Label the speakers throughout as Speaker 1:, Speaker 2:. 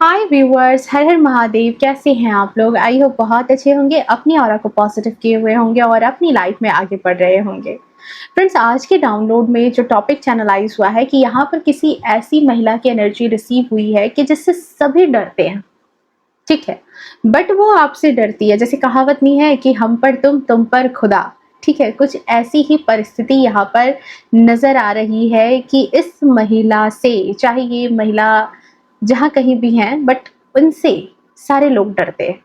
Speaker 1: हाय viewers, हर हर महादेव। कैसे हैं आप लोग? आई होप बहुत अच्छे होंगे, अपनी ऑरा को पॉजिटिव किए हुए होंगे और अपनी लाइफ में आगे बढ़ रहे होंगे। फ्रेंड्स, आज के डाउनलोड में जो टॉपिक चैनलाइज हुआ है कि यहाँ पर किसी ऐसी महिला की एनर्जी रिसीव हुई है कि जिससे सभी डरते हैं। ठीक है, बट वो आपसे डरती है। जैसे कहावत नहीं है कि हम पर तुम पर खुदा। ठीक है, कुछ ऐसी ही परिस्थिति यहाँ पर नजर आ रही है कि इस महिला से, चाहे ये महिला जहाँ कहीं भी हैं, बट उनसे सारे लोग डरते हैं।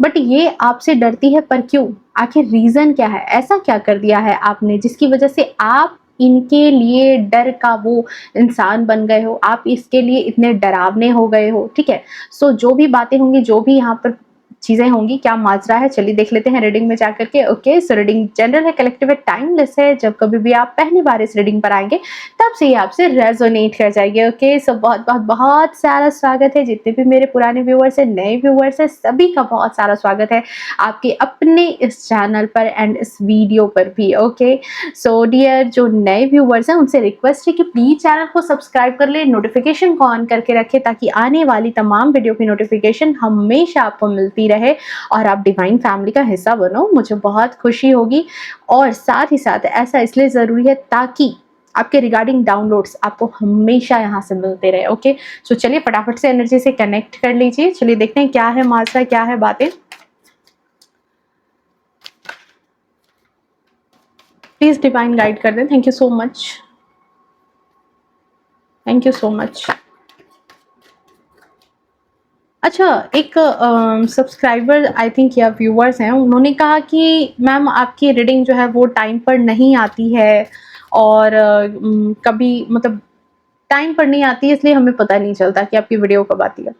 Speaker 1: बट ये आपसे डरती है, पर क्यों? आखिर रीजन क्या है? ऐसा क्या कर दिया है आपने जिसकी वजह से आप इनके लिए डर का वो इंसान बन गए हो, आप इसके लिए इतने डरावने हो गए हो। ठीक है, सो जो भी बातें होंगी, जो भी यहाँ पर चीजें होंगी, क्या माजरा है, चलिए देख लेते हैं रीडिंग में जाकर के। ओके, सो रीडिंग जनरल है, कलेक्टिव है, टाइमलेस है। जब कभी भी आप पहली बार इस रीडिंग पर आएंगे तब से ये आपसे रेजोनेट कर जाएगी। ओके, सो बहुत बहुत बहुत सारा स्वागत है। जितने भी मेरे पुराने व्यूअर्स है, नए व्यूअर्स है, सभी का बहुत सारा स्वागत है आपके अपने इस चैनल पर एंड इस वीडियो पर भी। ओके, सो डियर जो नए व्यूअर्स हैं उनसे रिक्वेस्ट है कि प्लीज चैनल को सब्सक्राइब कर ले, नोटिफिकेशन को ऑन करके रखें ताकि आने वाली तमाम वीडियो की नोटिफिकेशन हमेशा आपको मिलती रहे और आप डिवाइन फैमिली का हिस्सा बनो। मुझे बहुत खुशी होगी और साथ ही साथ ऐसा इसलिए जरूरी है ताकि आपके रिगार्डिंग डाउनलोड्स आपको हमेशा यहाँ से मिलते रहे। ओके, सो चलिए फटाफट से एनर्जी से कनेक्ट कर लीजिए। चलिए देखते हैं क्या है माजरा, क्या है बातें। प्लीज डिवाइन गाइड कर दें। Thank you so much, thank you so much. अच्छा, एक सब्सक्राइबर आई थिंक या व्यूअर्स हैं, उन्होंने कहा कि मैम आपकी रीडिंग जो है वो टाइम पर नहीं आती है और कभी मतलब टाइम पर नहीं आती है, इसलिए हमें पता नहीं चलता कि आपकी वीडियो कब आती है।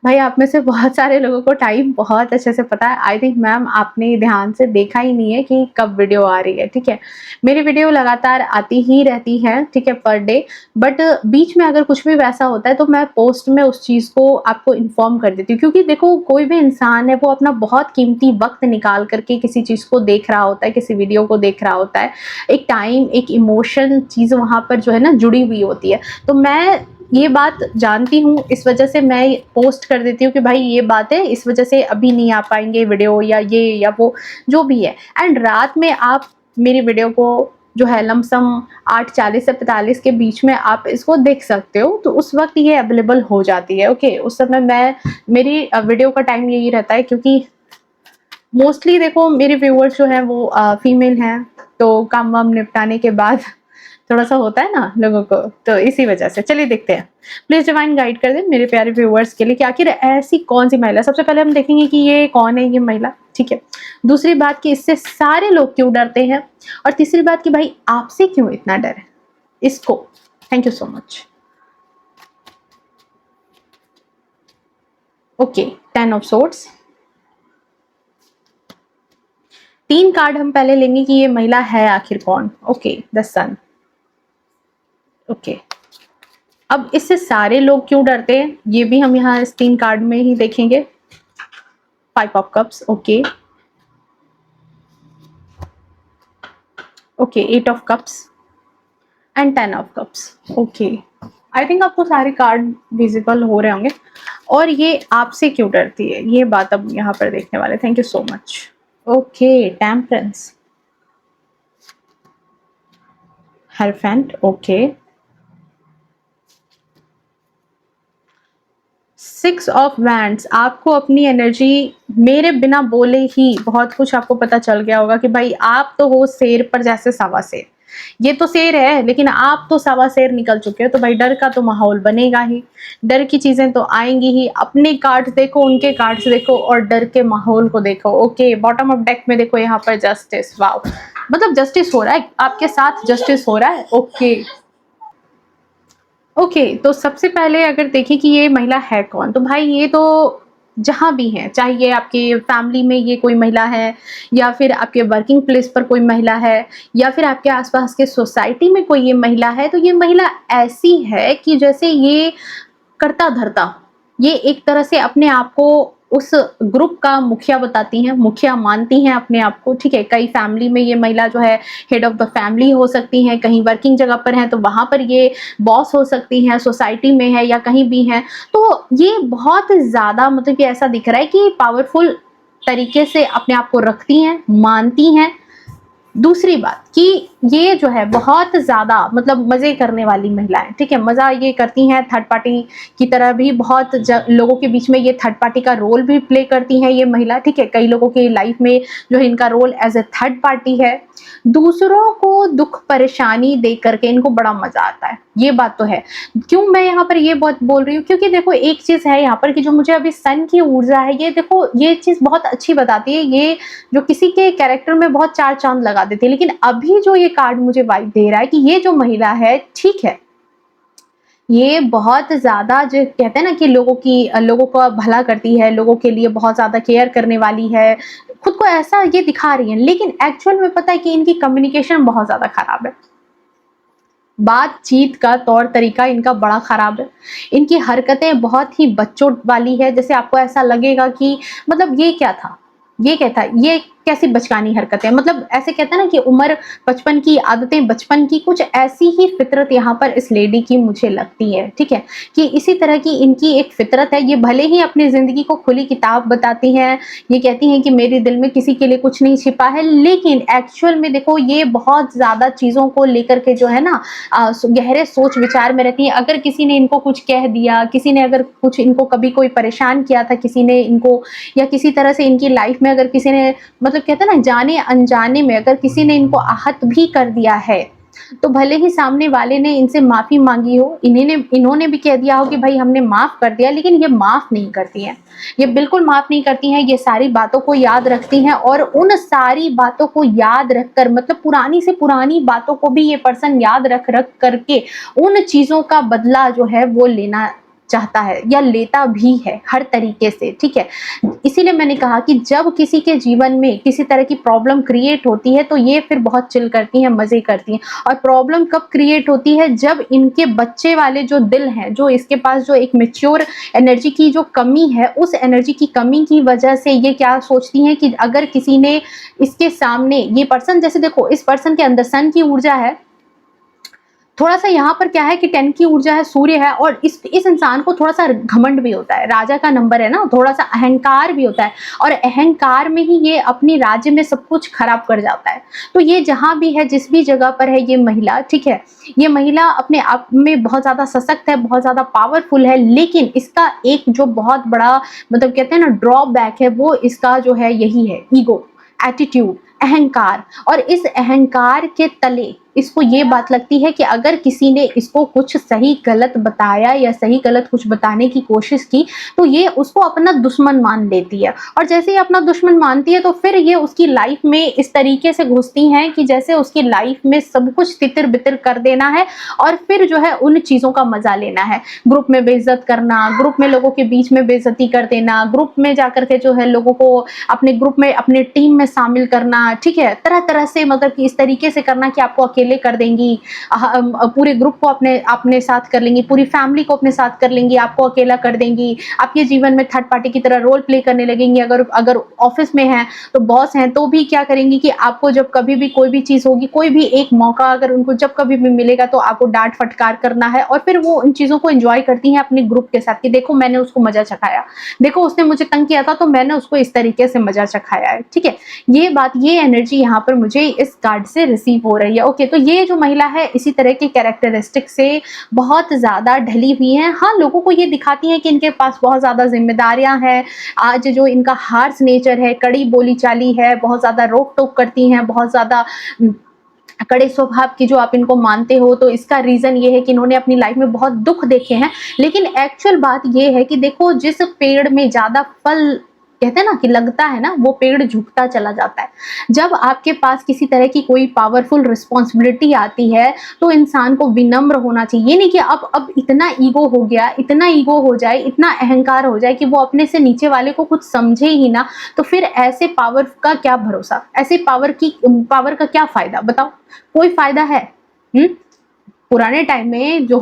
Speaker 1: भाई, आप में से बहुत सारे लोगों को टाइम बहुत अच्छे से पता है। आई थिंक मैम आपने ध्यान से देखा ही नहीं है कि कब वीडियो आ रही है। ठीक है, मेरी वीडियो लगातार आती ही रहती है, ठीक है, पर डे। बट बीच में अगर कुछ भी वैसा होता है तो मैं पोस्ट में उस चीज़ को आपको इन्फॉर्म कर देती हूँ, क्योंकि देखो कोई भी इंसान है वो अपना बहुत कीमती वक्त निकाल करके किसी चीज़ को देख रहा होता है, किसी वीडियो को देख रहा होता है। एक टाइम, एक इमोशन चीज़ वहाँ पर जो है ना जुड़ी हुई होती है। तो मैं ये बात जानती हूँ, इस वजह से मैं पोस्ट कर देती हूँ कि भाई ये बात है, इस वजह से अभी नहीं आ पाएंगे वीडियो या ये या वो जो भी है। एंड रात में आप मेरी वीडियो को जो है लमसम 8:40 से 45 के बीच में आप इसको देख सकते हो, तो उस वक्त ये अवेलेबल हो जाती है। ओके, उस समय मैं मेरी वीडियो का टाइम यही रहता है, क्योंकि मोस्टली देखो मेरे व्यूअर्स जो हैं वो फीमेल हैं, तो काम वाम निपटाने के बाद थोड़ा सा होता है ना लोगों को, तो इसी वजह से। चलिए देखते हैं, प्लीज डिवाइन गाइड कर दें मेरे प्यारे व्यूअर्स के लिए कि आखिर ऐसी कौन सी महिला। सबसे पहले हम देखेंगे कि ये कौन है ये महिला। ठीक है, दूसरी बात कि इससे सारे लोग क्यों डरते हैं, और तीसरी बात कि भाई आपसे क्यों इतना डर है इसको। Thank you so much. Okay, 10 of swords. 3 card हम पहले लेंगे कि ये महिला है आखिर कौन। Okay, the sun. ओके, अब इससे सारे लोग क्यों डरते हैं ये भी हम यहाँ इस 3 कार्ड में ही देखेंगे। 5 of cups. Okay okay, 8 of cups and 10 of cups. Okay, I think आपको सारे कार्ड विजिबल हो रहे होंगे। और ये आपसे क्यों डरती है ये बात अब यहाँ पर देखने वाले। Thank you so much. Okay, temperance, hierophant. Okay, 6 of wands. आपको अपनी एनर्जी मेरे बिना बोले ही बहुत कुछ आपको पता चल गया होगा कि भाई आप तो हो शेर पर जैसे सवा शेर। ये तो शेर है लेकिन आप तो सवा शेर निकल चुके हो, तो भाई डर का तो माहौल बनेगा ही, डर की चीजें तो आएंगी ही। अपने कार्ड्स देखो, उनके कार्ड्स देखो और डर के माहौल को देखो। ओके, बॉटम ऑफ डेक में देखो यहाँ पर जस्टिस। वाओ, मतलब जस्टिस हो रहा है आपके साथ, जस्टिस हो रहा है। ओके ओके, तो सबसे पहले अगर देखें कि ये महिला है कौन, तो भाई ये तो जहाँ भी है, चाहे ये आपके फैमिली में ये कोई महिला है, या फिर आपके वर्किंग प्लेस पर कोई महिला है, या फिर आपके आसपास के सोसाइटी में कोई ये महिला है, तो ये महिला ऐसी है कि जैसे ये करता धरता, ये एक तरह से अपने आप को उस ग्रुप का मुखिया बताती हैं, मुखिया मानती हैं अपने आप को, ठीक है। कई फैमिली में ये महिला जो है हेड ऑफ द फैमिली हो सकती हैं, कहीं वर्किंग जगह पर हैं तो वहाँ पर ये बॉस हो सकती हैं, सोसाइटी में है या कहीं भी हैं। तो ये बहुत ज़्यादा मतलब कि ऐसा दिख रहा है कि पावरफुल तरीके से अपने आप को रखती हैं, मानती हैं। दूसरी बात कि ये जो है बहुत ज़्यादा मतलब मज़े करने वाली महिलाएँ, ठीक है? मज़ा ये करती हैं, थर्ड पार्टी की तरह भी बहुत लोगों के बीच में ये थर्ड पार्टी का रोल भी प्ले करती हैं ये महिला, ठीक है? कई लोगों की लाइफ़ में जो है इनका role as a third party है। दूसरों को दुःख परेशानी दे कर के इनको बड़ा मज़ा आता है, ये बात तो है। क्यों मैं यहाँ पर ये बात बोल रही हूँ? क्योंकि देखो एक चीज़ है यहाँ पर कि जो मुझे अभी सन की ऊर्जा है, ये देखो ये चीज़ बहुत अच्छी बताती है। ये जो किसी के कैरेक्टर में बहुत चार चाँद लगा देती है। लेकिन अभी जो ये कार्ड मुझे वाइब दे रहा है कि ये जो महिला है, ठीक है, ये बहुत ज़्यादा जो कहते हैं ना कि लोगों का भला करती है, लोगों के लिए बहुत ज़्यादा केयर करने वाली है, खुद को ऐसा ये दिखा रही है। लेकिन एक्चुअल में पता है कि इनकी कम्युनिकेशन बहुत ज़्यादा खराब है। बातचीत का तौर तरीका इनका बड़ा खराब है। इनकी हरकतें बहुत ही बच्चों वाली है, जैसे आपको ऐसा लगेगा कि मतलब ये क्या था? ये क्या था? ये कैसी बचकानी हरकत है? मतलब ऐसे कहते हैं ना कि उम्र बचपन की, आदतें बचपन की, कुछ ऐसी ही फितरत यहाँ पर इस लेडी की मुझे लगती है, ठीक है? कि इसी तरह की इनकी एक फितरत है। ये भले ही अपनी ज़िंदगी को खुली किताब बताती हैं, ये कहती हैं कि मेरे दिल में किसी के लिए कुछ नहीं छिपा है, लेकिन एक्चुअल में देखो ये बहुत ज़्यादा चीज़ों को लेकर के जो है ना गहरे सोच विचार में रहती हैं। अगर किसी ने इनको कुछ कह दिया, किसी ने अगर कुछ इनको कभी कोई परेशान किया था, किसी ने इनको या किसी तरह से इनकी लाइफ में अगर किसी ने मतलब कहते हैं ना जाने अनजाने में अगर किसी ने इनको आहत भी कर दिया है, तो भले ही सामने वाले ने इनसे माफ़ी माँगी हो, इन्होंने भी कह दिया हो कि भाई हमने माफ़ कर दिया, लेकिन ये माफ़ नहीं करती हैं। ये बिल्कुल माफ़ नहीं करती हैं, ये सारी बातों को याद रखती हैं और उन सारी बातों को याद रखकर मतलब पुरानी से पुरानी बातों को भी ये पर्सन याद रख करके उन चीज़ों का बदला जो है वो लेना चाहता है या लेता भी है हर तरीके से, ठीक है। इसीलिए मैंने कहा कि जब किसी के जीवन में किसी तरह की प्रॉब्लम क्रिएट होती है तो ये फिर बहुत चिल करती हैं, मजे करती हैं। और प्रॉब्लम कब क्रिएट होती है? जब इनके बच्चे वाले जो दिल हैं, जो इसके पास जो एक मैच्योर एनर्जी की जो कमी है, उस एनर्जी की कमी की वजह से ये क्या सोचती हैं कि अगर किसी ने इसके सामने ये पर्सन, जैसे देखो इस पर्सन के अंदर सन की ऊर्जा है, थोड़ा-सा यहाँ पर क्या है कि 10 की ऊर्जा है, सूर्य है और इस इंसान को थोड़ा-सा घमंड भी होता है, राजा का नंबर है ना, थोड़ा-सा अहंकार भी होता है और अहंकार में ही ये अपने राज्य में सब कुछ खराब कर जाता है। तो ये जहाँ भी है, जिस भी जगह पर है ये महिला, ठीक है, ये महिला अपने आप में बहुत ज़्यादा सशक्त है, बहुत ज़्यादा पावरफुल है, लेकिन इसका एक जो बहुत बड़ा मतलब कहते हैं ना ड्रॉबैक है, वो इसका जो है यही है, ईगो, एटीट्यूड, अहंकार। और इस अहंकार के तले इसको ये बात लगती है कि अगर किसी ने इसको कुछ सही गलत बताया या सही गलत कुछ बताने की कोशिश की तो ये उसको अपना दुश्मन मान लेती है और जैसे ही अपना दुश्मन मानती है तो फिर ये उसकी लाइफ में इस तरीके से घुसती हैं कि जैसे उसकी लाइफ में सब कुछ तितर बितर कर देना है और फिर जो है उन चीज़ों का मजा लेना है। ग्रुप में बेइज्जत करना, ग्रुप में लोगों के बीच में बेइज्जती कर देना, ग्रुप में जाकर के जो है लोगों को अपने ग्रुप में अपने टीम में शामिल करना, ठीक है, तरह तरह से मतलब कि इस तरीके से करना कि आपको अकेले कर देंगी, पूरे ग्रुप को अपने साथ कर लेंगी, पूरी फैमिली को अपने साथ कर लेंगी, आपको अकेला कर देंगी, आपके जीवन में थर्ड पार्टी की तरह रोल प्ले करने लगेंगी। अगर ऑफिस में हैं तो बॉस हैं तो भी क्या करेंगी कि आपको जब कभी भी कोई भी चीज़ होगी, कोई भी एक मौका अगर उनको जब कभी भी मिलेगा तो आपको डांट फटकार करना है और फिर वो उन चीज़ों को एंजॉय करती हैं अपने ग्रुप के साथ कि देखो मैंने उसको मजा चखाया, देखो उसने मुझे तंग किया था तो मैंने उसको इस तरीके से मजा चखाया है, ठीक है। ये बात, ये एनर्जी यहाँ पर मुझे इस कार्ड से रिसीव हो रही है। ओके, तो ये जो महिला है इसी तरह के कैरेक्टरिस्टिक से बहुत ज़्यादा ढली हुई हैं। हाँ, लोगों को ये दिखाती हैं कि इनके पास बहुत ज़्यादा जिम्मेदारियां हैं, आज जो इनका हार्श नेचर है, कड़ी बोली चाली है, बहुत ज़्यादा रोक टोक करती हैं, बहुत ज़्यादा कड़े स्वभाव की जो आप इनको मानते हो, तो इसका रीज़न ये है कि इन्होंने अपनी लाइफ में बहुत दुख देखे हैं। लेकिन एक्चुअल बात ये है कि देखो जिस पेड़ में ज़्यादा फल कहते हैं ना कि लगता है ना, वो पेड़ झुकता चला जाता है। जब आपके पास किसी तरह की कोई पावरफुल रिस्पॉन्सिबिलिटी आती है तो इंसान को विनम्र होना चाहिए। ये नहीं कि अब इतना ईगो हो गया, इतना ईगो हो जाए, इतना अहंकार हो जाए कि वो अपने से नीचे वाले को कुछ समझे ही ना, तो फिर ऐसे पावर का क्या भरोसा, ऐसे पावर का क्या फ़ायदा बताओ? कोई फ़ायदा है? पुराने टाइम में जो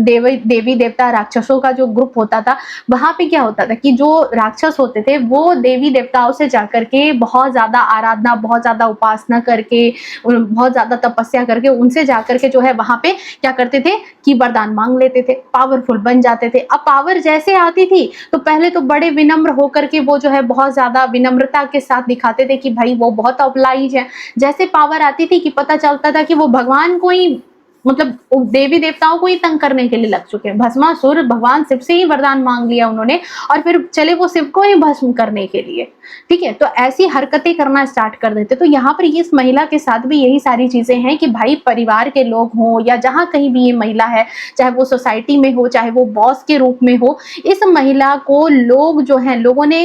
Speaker 1: देवी देवता राक्षसों का जो ग्रुप होता था, वहां पे क्या होता था कि जो राक्षस होते थे वो देवी देवताओं से जाकर के बहुत ज्यादा आराधना, बहुत ज्यादा उपासना करके, बहुत ज्यादा तपस्या करके उनसे जाकर के जो है वहां पे क्या करते थे कि वरदान मांग लेते थे, पावरफुल बन जाते थे। अब पावर जैसे आती थी तो पहले तो बड़े विनम्र होकर के वो जो है बहुत ज्यादा विनम्रता के साथ दिखाते थे कि भाई वो बहुत ऑब्लाइज है। जैसे पावर आती थी कि पता चलता था कि वो भगवान को ही, मतलब देवी देवताओं को ही तंग करने के लिए लग चुके हैं। भस्मासुर भगवान शिव से ही वरदान मांग लिया उन्होंने और फिर चले वो शिव को ही भस्म करने के लिए। ठीक है, तो ऐसी हरकतें करना स्टार्ट कर देते। तो यहाँ पर इस महिला के साथ भी यही सारी चीजें हैं कि भाई परिवार के लोग हों या जहां कहीं भी ये महिला है, चाहे वो सोसाइटी में हो, चाहे वो बॉस के रूप में हो, इस महिला को लोग जो है, लोगों ने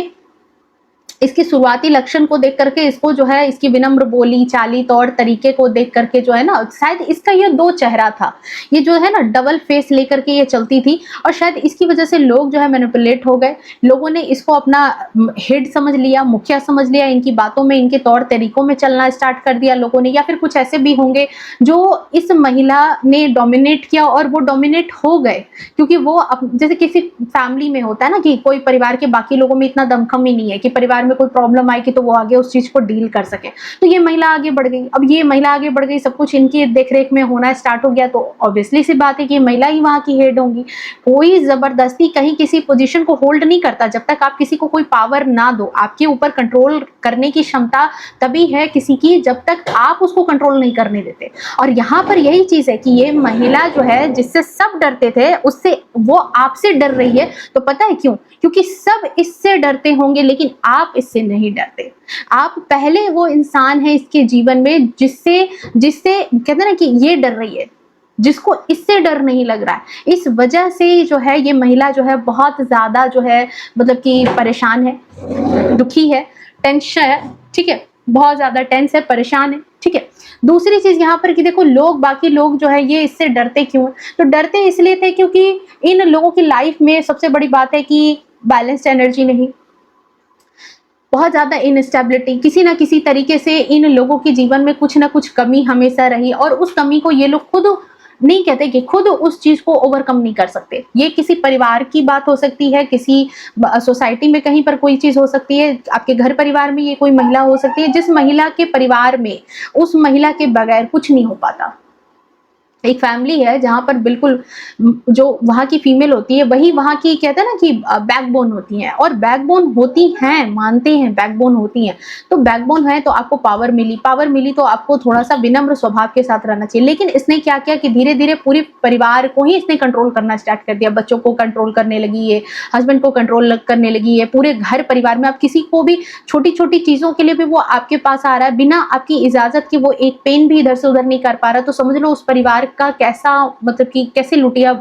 Speaker 1: इसके शुरुआती लक्षण को देख करके, इसको जो है इसकी विनम्र बोली चाली तौर तरीके को देख करके जो है ना, शायद इसका ये दो चेहरा था, ये जो है ना डबल फेस लेकर के ये चलती थी और शायद इसकी वजह से लोग जो है मैनिपुलेट हो गए। लोगों ने इसको अपना हेड समझ लिया, मुखिया समझ लिया, इनकी बातों में, इनके तौर तरीकों में चलना स्टार्ट कर दिया लोगों ने। या फिर कुछ ऐसे भी होंगे जो इस महिला ने डोमिनेट किया और वो डोमिनेट हो गए, क्योंकि वो जैसे किसी फैमिली में होता है ना कि कोई परिवार के बाकी लोगों में इतना दमखम ही नहीं है कि परिवार में कोई प्रॉब्लम आएगी तो वो आगे उस चीज को डील कर सके। तो ये महिला आगे बढ़ गई। अब ये महिला आगे बढ़ गई, सब कुछ इनकी देखरेख में होना स्टार्ट हो गया, तो ऑब्वियसली सी बात है कि महिला ही वहां की हेड होंगी। कोई जबरदस्ती कहीं किसी पोजीशन को होल्ड नहीं करता जब तक आप किसी को कोई पावर ना दो। आपके ऊपर कंट्रोल करने की क्षमता तभी है किसी की जब तक आप उसको कंट्रोल नहीं करने देते। और यहाँ पर यही चीज है कि ये महिला जो है, जिससे सब डरते थे, उससे वो आपसे डर रही है। तो पता है क्यों? क्योंकि सब इससे डरते होंगे लेकिन आप इससे नहीं डरते। आप पहले वो इंसान है इसके जीवन में जिससे जिससे कहते हैं ना कि ये डर रही है, जिसको इससे डर नहीं लग रहा है। इस वजह से जो है ये महिला जो है बहुत ज्यादा जो है मतलब कि परेशान है, दुखी है, टेंशन है। ठीक है, बहुत ज्यादा टेंस है, परेशान है। ठीक है, दूसरी चीज यहाँ पर कि देखो लोग, बाकी लोग जो है ये इससे डरते क्यों हैं? तो डरते इसलिए थे क्योंकि इन लोगों की लाइफ में सबसे बड़ी बात है कि बैलेंस्ड एनर्जी नहीं, बहुत ज्यादा इनस्टेबिलिटी, किसी ना किसी तरीके से इन लोगों के जीवन में कुछ ना कुछ कमी हमेशा रही और उस कमी को ये लोग खुद नहीं कहते कि खुद उस चीज को ओवरकम नहीं कर सकते। ये किसी परिवार की बात हो सकती है, किसी सोसाइटी में कहीं पर कोई चीज हो सकती है, आपके घर परिवार में ये कोई महिला हो सकती है जिस महिला के परिवार में उस महिला के बगैर कुछ नहीं हो पाता। एक फैमिली है जहां पर बिल्कुल जो वहां की फीमेल होती है वही वहां की कहते हैं ना कि बैकबोन होती है, और बैकबोन होती हैं, मानते हैं बैकबोन होती हैं। तो बैकबोन है तो आपको पावर मिली तो आपको थोड़ा सा विनम्र स्वभाव के साथ रहना चाहिए। लेकिन इसने क्या किया कि धीरे धीरे पूरे परिवार को ही इसने कंट्रोल करना स्टार्ट कर दिया। बच्चों को कंट्रोल करने लगी है, हस्बैंड को कंट्रोल करने लगी है, पूरे घर परिवार में। आप किसी को भी छोटी छोटी चीजों के लिए भी वो आपके पास आ रहा है बिना आपकी इजाजत की, वो एक पेन भी इधर से उधर नहीं कर पा रहा, तो समझ लो उस परिवार का कैसा मतलब कि कैसे लुटिया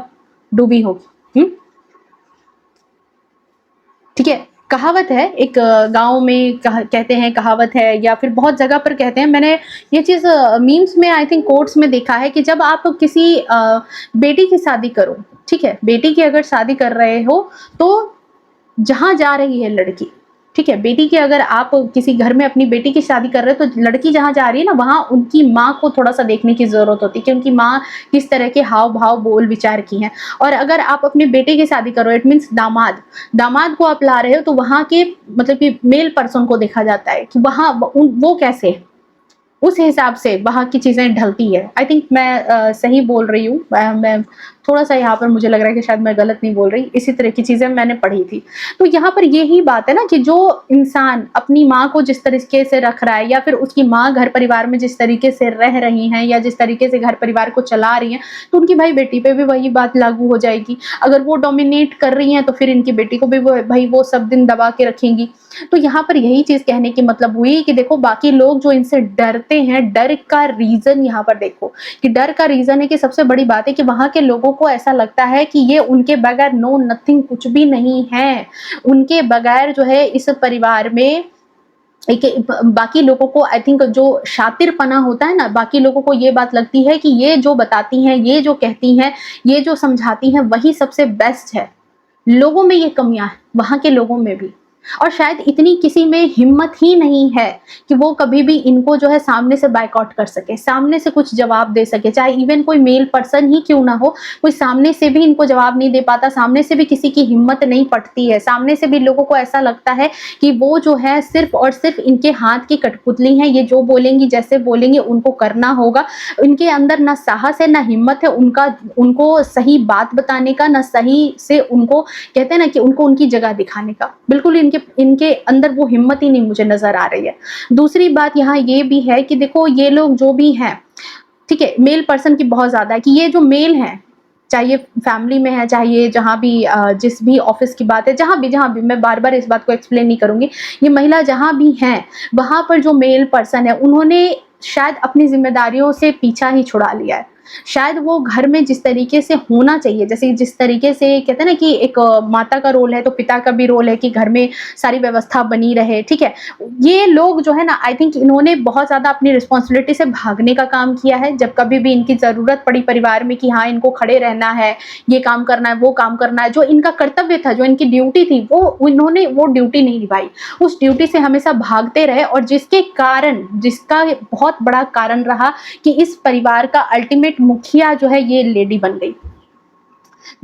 Speaker 1: डूबी होगी। ठीक है, कहावत है एक गांव में कहते हैं, कहावत है या फिर बहुत जगह पर कहते हैं। मैंने ये चीज मीम्स में आई थिंक कोट्स में देखा है कि जब आप किसी बेटी की शादी करो, ठीक है, बेटी की अगर शादी कर रहे हो तो जहां जा रही है लड़की, ठीक है, बेटी की अगर आप किसी घर में अपनी बेटी की शादी कर रहे हो तो लड़की जहां जा रही है ना वहां उनकी माँ को थोड़ा सा देखने की जरूरत होती है कि उनकी माँ किस तरह के हाव भाव बोल विचार की हैं। और अगर आप अपने बेटे की शादी करो, इट मीन्स दामाद को आप ला रहे हो, तो वहां के मतलब कि मेल पर्सन को देखा जाता है कि वहां वो कैसे है, उस हिसाब से वहां की चीजें ढलती है। आई थिंक मैं सही बोल रही हूँ, मैं थोड़ा सा यहाँ पर मुझे लग रहा है कि शायद मैं गलत नहीं बोल रही, इसी तरह की चीजें मैंने पढ़ी थी। तो यहाँ पर यही बात है ना कि जो इंसान अपनी माँ को जिस तरीके से रख रहा है या फिर उसकी माँ घर परिवार में जिस तरीके से रह रही हैं या जिस तरीके से घर परिवार को चला रही हैं, तो उनकी भाई बेटी पे भी वही बात लागू हो जाएगी। अगर वो डोमिनेट कर रही हैं तो फिर इनकी बेटी को भी वो सब दिन दबा के रखेंगी। तो यहाँ पर यही चीज कहने की मतलब हुई कि देखो बाकी लोग जो इनसे डरते हैं, डर का रीजन यहाँ पर देखो कि डर का रीजन है कि सबसे बड़ी बात है कि वहां के लोगों को ऐसा लगता है कि ये उनके बगैर नो नथिंग, कुछ भी नहीं है। उनके बगैर जो है इस परिवार में बाकी लोगों को आई थिंक जो शातिरपना होता है ना, बाकी लोगों को ये बात लगती है कि ये जो बताती हैं, ये जो कहती हैं, ये जो समझाती हैं वही सबसे बेस्ट है। लोगों में ये कमियां है, वहां के लोगों में भी। और शायद इतनी किसी में हिम्मत ही नहीं है कि वो कभी भी इनको जो है सामने से बायकॉट कर सके, सामने से कुछ जवाब दे सके, चाहे इवन कोई मेल पर्सन ही क्यों ना हो, कोई सामने से भी इनको जवाब नहीं दे पाता, सामने से भी किसी की हिम्मत नहीं पड़ती है, सामने से भी लोगों को ऐसा लगता है कि वो जो है सिर्फ और सिर्फ इनके हाथ की कठपुतली है, ये जो बोलेंगी जैसे बोलेंगे उनको करना होगा। इनके अंदर ना साहस है ना हिम्मत है उनको सही बात बताने का, ना सही से उनको कहते हैं ना कि उनको उनकी जगह दिखाने का, बिल्कुल इनके अंदर वो हिम्मत ही नहीं मुझे नजर आ रही है। दूसरी बात यहाँ ये भी है कि देखो ये लोग जो भी हैं, ठीक है, मेल पर्सन की बहुत ज्यादा है कि ये जो मेल है, चाहे ये फैमिली में है, चाहे ये जहाँ भी जिस भी ऑफिस की बात है, जहाँ भी मैं बार बार इस बात को एक्सप्लेन नहीं करूंगी, ये महिला जहाँ भी है वहां पर जो मेल पर्सन है उन्होंने शायद अपनी जिम्मेदारियों से पीछा ही छुड़ा लिया है। शायद वो घर में जिस तरीके से होना चाहिए, जैसे जिस तरीके से कहते हैं ना कि एक माता का रोल है तो पिता का भी रोल है कि घर में सारी व्यवस्था बनी रहे, ठीक है, ये लोग जो है ना आई थिंक इन्होंने बहुत ज्यादा अपनी रिस्पॉन्सिबिलिटी से भागने का काम किया है। जब कभी भी इनकी जरूरत पड़ी परिवार में कि हाँ इनको खड़े रहना है, ये काम करना है, वो काम करना है, जो इनका कर्तव्य था, जो इनकी ड्यूटी थी, वो इन्होंने वो ड्यूटी नहीं निभाई, उस ड्यूटी से हमेशा भागते रहे, और जिसके कारण, जिसका बहुत बड़ा कारण रहा कि इस परिवार का अल्टीमेट मुखिया जो है ये लेडी बन गई।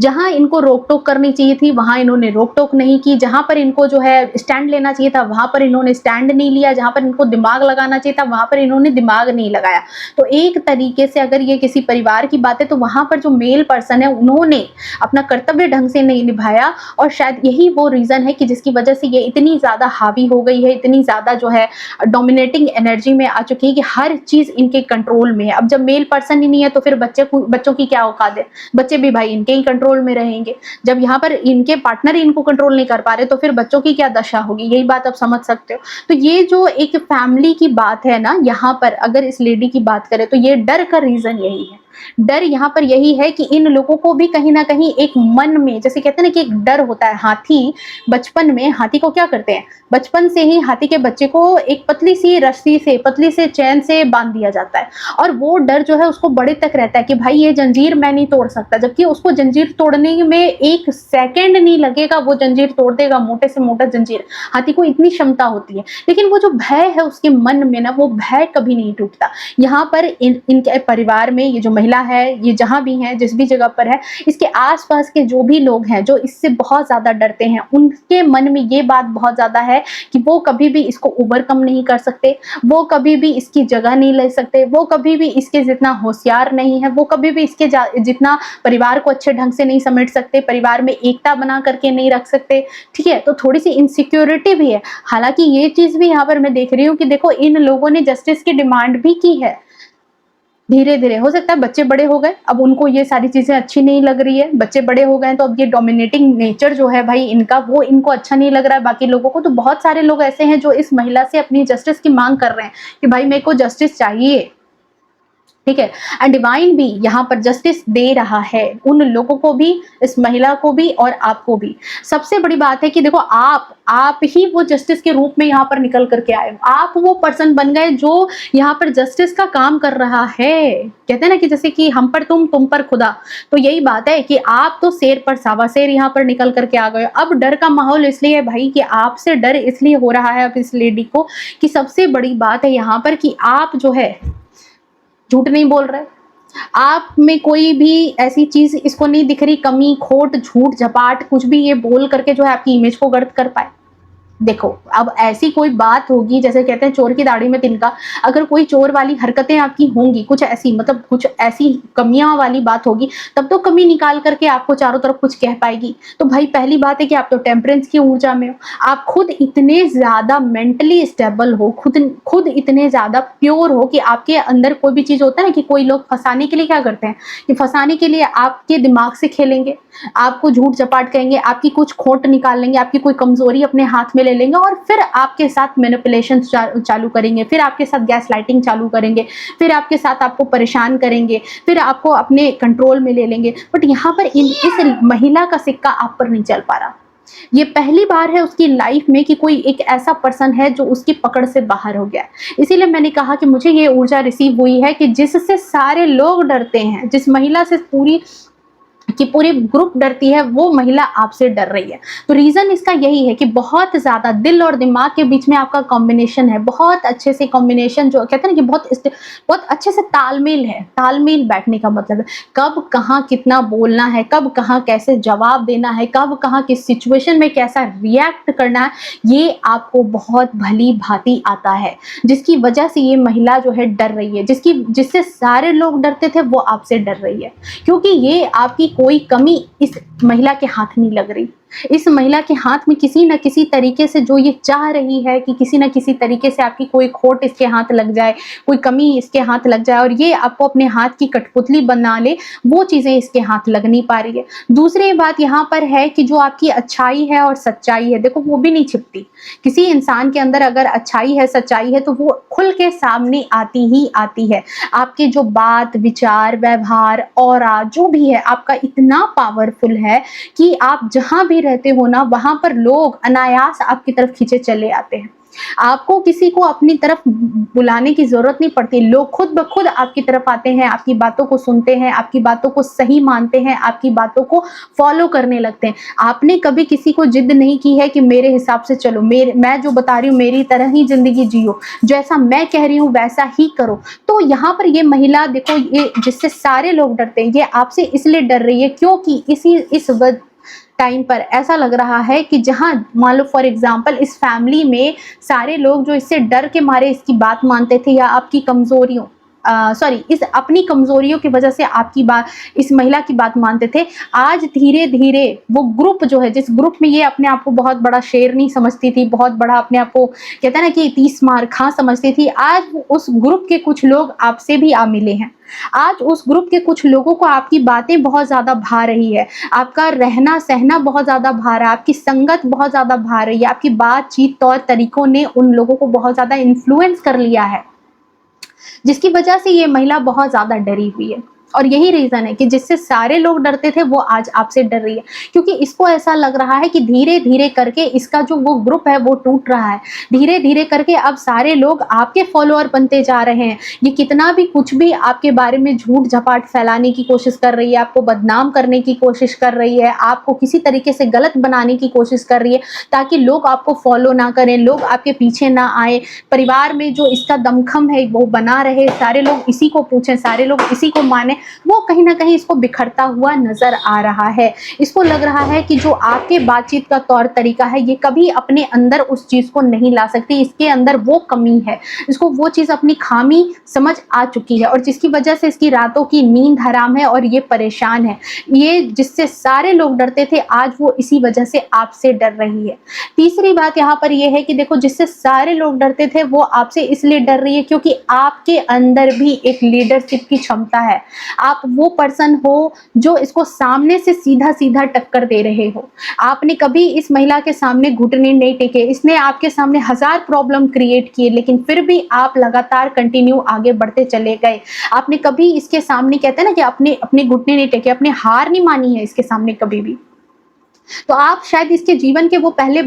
Speaker 1: जहां इनको रोक टोक करनी चाहिए थी वहां इन्होंने रोक टोक नहीं की, जहां पर इनको जो है स्टैंड लेना चाहिए था वहां पर इन्होंने स्टैंड नहीं लिया, जहां पर इनको दिमाग लगाना चाहिए था वहां पर इन्होंने दिमाग नहीं लगाया। तो एक तरीके से अगर ये किसी परिवार की बात है तो वहां पर जो मेल पर्सन है उन्होंने अपना कर्तव्य ढंग से नहीं निभाया, और शायद यही वो रीजन है कि जिसकी वजह से ये इतनी ज्यादा हावी हो गई है, इतनी ज्यादा जो है डोमिनेटिंग एनर्जी में आ चुकी है कि हर चीज इनके कंट्रोल में है। अब जब मेल पर्सन ही नहीं है तो फिर बच्चों की क्या औकात है, बच्चे भी भाई इनके ही कंट्रोल में रहेंगे। जब यहाँ पर इनके पार्टनर इनको कंट्रोल नहीं कर पा रहे तो फिर बच्चों की क्या दशा होगी, यही बात आप समझ सकते हो। तो ये जो एक फैमिली की बात है ना, यहाँ पर अगर इस लेडी की बात करें तो ये डर का रीजन यही है। डर यहाँ पर यही है कि इन लोगों को भी कहीं ना कहीं एक मन में, जैसे कहते हैं ना कि एक डर होता है। हाथी बचपन में, हाथी को क्या करते हैं, बचपन से ही हाथी के बच्चे को एक पतली सी रस्सी से, पतली से चैन से बांध दिया जाता है, और वो डर जो है उसको बड़े तक रहता है कि भाई ये जंजीर मैं नहीं तोड़ सकता, जबकि उसको जंजीर तोड़ने में एक सेकेंड नहीं लगेगा, वो जंजीर तोड़ देगा, मोटे से मोटा जंजीर। हाथी को इतनी क्षमता होती है, लेकिन वो जो भय है उसके मन में ना, वो भय कभी नहीं टूटता। यहाँ पर इनके परिवार में ये जो महिला है, ये जहां भी है, जिस भी जगह पर है, इसके आसपास के जो भी लोग हैं जो इससे बहुत ज्यादा डरते हैं, उनके मन में ये बात बहुत ज्यादा है कि वो कभी भी इसको ओवरकम नहीं कर सकते, वो कभी भी इसकी जगह नहीं ले सकते, वो कभी भी इसके जितना होशियार नहीं है, वो कभी भी इसके जितना परिवार को अच्छे ढंग से नहीं समेट सकते, परिवार में एकता बना करके नहीं रख सकते, ठीक है। तो थोड़ी सी इनसिक्योरिटी भी है। हालांकि ये चीज भी यहाँ पर मैं देख रही हूँ कि देखो इन लोगों ने जस्टिस की डिमांड भी की है, धीरे धीरे हो सकता है बच्चे बड़े हो गए, अब उनको ये सारी चीजें अच्छी नहीं लग रही है, बच्चे बड़े हो गए तो अब ये डोमिनेटिंग नेचर जो है भाई इनका, वो इनको अच्छा नहीं लग रहा है बाकी लोगों को। तो बहुत सारे लोग ऐसे हैं जो इस महिला से अपनी जस्टिस की मांग कर रहे हैं कि भाई मेरे को जस्टिस चाहिए, ठीक है। एंड डिवाइन भी यहाँ पर जस्टिस दे रहा है उन लोगों को भी, इस महिला को भी और आपको भी। सबसे बड़ी बात है कि देखो आप ही वो जस्टिस के रूप में यहाँ पर निकल करके आए, आप वो पर्सन बन गए जो यहाँ पर जस्टिस का काम कर रहा है। कहते हैं ना कि जैसे कि हम पर तुम पर खुदा, तो यही बात है कि आप तो शेर पर सावा शेर यहाँ पर निकल करके आ गए। अब डर का माहौल इसलिए है भाई कि आपसे डर इसलिए हो रहा है अब इस लेडी को, कि सबसे बड़ी बात है यहाँ पर कि आप जो है झूठ नहीं बोल रहे, आप में कोई भी ऐसी चीज इसको नहीं दिख रही, कमी खोट झूठ झपाट कुछ भी ये बोल करके जो है आपकी इमेज को गर्द कर पाए। देखो अब ऐसी कोई बात होगी, जैसे कहते हैं चोर की दाढ़ी में तिनका, अगर कोई चोर वाली हरकतें आपकी होंगी, कुछ ऐसी मतलब कुछ ऐसी कमियां वाली बात होगी, तब तो कमी निकाल करके आपको चारों तरफ कुछ कह पाएगी। तो भाई पहली बात है कि आप तो टेम्परेंस की ऊर्जा में हो, आप खुद इतने ज्यादा मेंटली स्टेबल हो, खुद इतने ज्यादा प्योर हो कि आपके अंदर कोई भी चीज होता है कि कोई लोग फंसाने के लिए क्या करते हैं कि फंसाने के लिए आपके दिमाग से खेलेंगे, आपको झूठ झपाट कहेंगे, आपकी कुछ खोट निकाल लेंगे, आपकी कोई कमजोरी अपने हाथ में ले लेंगे और फिर आपके साथ मैनिपुलेशन चालू करेंगे, फिर आपके साथ गैस लाइटिंग चालू करेंगे, फिर आपके साथ आपको परेशान करेंगे, फिर आपको अपने कंट्रोल में ले लेंगे। बट यहाँ पर इस महिला का सिक्का आप पर नहीं चल पा रहा। ये पहली बार है उसकी लाइफ में कि कोई एक ऐसा पर्सन है जो उसकी पकड़ से बाहर हो गया। इसीलिए मैंने कहा कि मुझे ये ऊर्जा रिसीव हुई है कि जिससे सारे लोग डरते हैं, जिस महिला से पूरी कि पूरी ग्रुप डरती है, वो महिला आपसे डर रही है। तो रीज़न इसका यही है कि बहुत ज़्यादा दिल और दिमाग के बीच में आपका कॉम्बिनेशन है, बहुत अच्छे से कॉम्बिनेशन, जो कहते हैं ना कि बहुत अच्छे से तालमेल है। तालमेल बैठने का मतलब है कब कहाँ कितना बोलना है, कब कहाँ कैसे जवाब देना है, कब कहाँ किस सिचुएशन में कैसा रिएक्ट करना है, ये आपको बहुत भली-भाँति आता है। जिसकी वजह से ये महिला जो है डर रही है, जिससे सारे लोग डरते थे, वो आपसे डर रही है। क्योंकि ये आपकी कोई कमी इस महिला के हाथ नहीं लग रही। इस महिला के हाथ में किसी न किसी तरीके से जो ये चाह रही है कि किसी न किसी तरीके से आपकी कोई खोट इसके हाथ लग जाए, कोई कमी इसके हाथ लग जाए और ये आपको अपने हाथ की कठपुतली बना ले, वो चीज़ें इसके हाथ लग नहीं पा रही है। दूसरी बात यहाँ पर है कि जो आपकी अच्छाई है और सच्चाई है, देखो वो भी नहीं छिपती। किसी इंसान के अंदर अगर अच्छाई है, सच्चाई है, तो वो खुल के सामने आती ही आती है। आपके जो बात, विचार, व्यवहार, ऑरा जो भी है आपका इतना पावरफुल है कि आप जहाँ भी रहते हो ना, वहाँ पर लोग अनायास आपकी तरफ खींचे चले आते हैं। आपको किसी को अपनी तरफ बुलाने की ज़रूरत नहीं पड़ती, लोग खुद ब खुद आपकी तरफ आते हैं, आपकी बातों को सुनते हैं, आपकी बातों को सही मानते हैं, आपकी बातों को फ़ॉलो करने लगते हैं। आपने कभी किसी को ज़िद नहीं की है कि मेरे हिसाब से चलो, मैं जो बता रही हूँ मेरी तरह ही ज़िंदगी जियो, जैसा मैं कह रही हूँ वैसा ही करो। तो यहाँ पर ये महिला देखो, ये जिससे सारे लोग डरते हैं, ये आपसे इसलिए डर रही है क्योंकि इस टाइम पर ऐसा लग रहा है कि जहाँ मान लो फॉर एग्जांपल इस फैमिली में सारे लोग जो इससे डर के मारे इसकी बात मानते थे या आपकी कमजोरियों इस अपनी कमजोरियों की वजह से आपकी बात, इस महिला की बात मानते थे, आज धीरे धीरे वो ग्रुप जो है, जिस ग्रुप में ये अपने आप को बहुत बड़ा शेर नहीं समझती थी, बहुत बड़ा अपने आप को कहते हैं ना कि 30 मार खा समझती थी, आज उस ग्रुप के कुछ लोग आपसे भी आ मिले हैं। आज उस ग्रुप के कुछ लोगों को आपकी बातें बहुत ज़्यादा भा रही है, आपका रहना सहना बहुत ज़्यादा भा रहा है, आपकी संगत बहुत ज़्यादा भा रही है, आपकी बातचीत तौर तरीकों ने उन लोगों को बहुत ज़्यादा इन्फ्लुएंस कर लिया है, जिसकी वजह से ये महिला बहुत ज़्यादा डरी हुई है। और यही रीज़न है कि जिससे सारे लोग डरते थे, वो आज आपसे डर रही है, क्योंकि इसको ऐसा लग रहा है कि धीरे धीरे करके इसका जो वो ग्रुप है वो टूट रहा है। धीरे धीरे करके अब सारे लोग आपके फॉलोअर बनते जा रहे हैं। ये कितना भी कुछ भी आपके बारे में झूठ झपाट फैलाने की कोशिश कर रही है, आपको बदनाम करने की कोशिश कर रही है, आपको किसी तरीके से गलत बनाने की कोशिश कर रही है, ताकि लोग आपको फॉलो ना करें, लोग आपके पीछे ना आए, परिवार में जो इसका दमखम है वो बना रहे, सारे लोग इसी को पूछें, सारे लोग इसी को माने, वो कहीं ना कहीं इसको बिखरता हुआ नजर आ रहा है। इसको लग रहा है कि जो आपके बातचीत का तौर तरीका है, ये कभी अपने अंदर उस चीज को नहीं ला सकती, इसके अंदर वो कमी है, इसको वो चीज अपनी खामी समझ आ चुकी है, और जिसकी वजह से इसकी रातों की नींद हराम है और ये परेशान है। ये जिससे सारे लोग डरते थे, आज वो इसी वजह से आपसे डर रही है। तीसरी बात यहाँ पर यह है कि देखो, जिससे सारे लोग डरते थे, वो आपसे इसलिए डर रही है क्योंकि आपके अंदर भी एक लीडरशिप की क्षमता है। आप वो पर्सन हो जो इसको सामने से सीधा सीधा टक्कर दे रहे हो। आपने कभी इस महिला के सामने घुटने नहीं टेके, इसने आपके सामने हजार प्रॉब्लम क्रिएट किए, लेकिन फिर भी आप लगातार कंटिन्यू आगे बढ़ते चले गए। आपने कभी इसके सामने, कहते हैं ना कि अपने घुटने नहीं टेके, अपने हार नहीं मानी है इसके सामने कभी भी। तो आप शायद इसके जीवन के वो पहली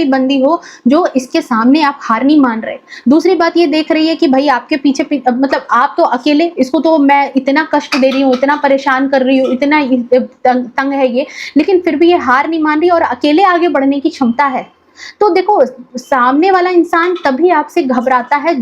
Speaker 1: बंदी हो जो इसके सामने आप हार नहीं मान रहे। दूसरी बात ये देख रही है कि भाई आपके पीछे मतलब आप तो अकेले, इसको तो मैं इतना कष्ट दे रही हूँ, इतना परेशान कर रही हूँ, इतना तंग है ये, लेकिन फिर भी ये हार नहीं मान रही और अकेले आगे बढ़ने की क्षमता है। तो देखो, सामने वाला इंसान तभी आपसे घबराता है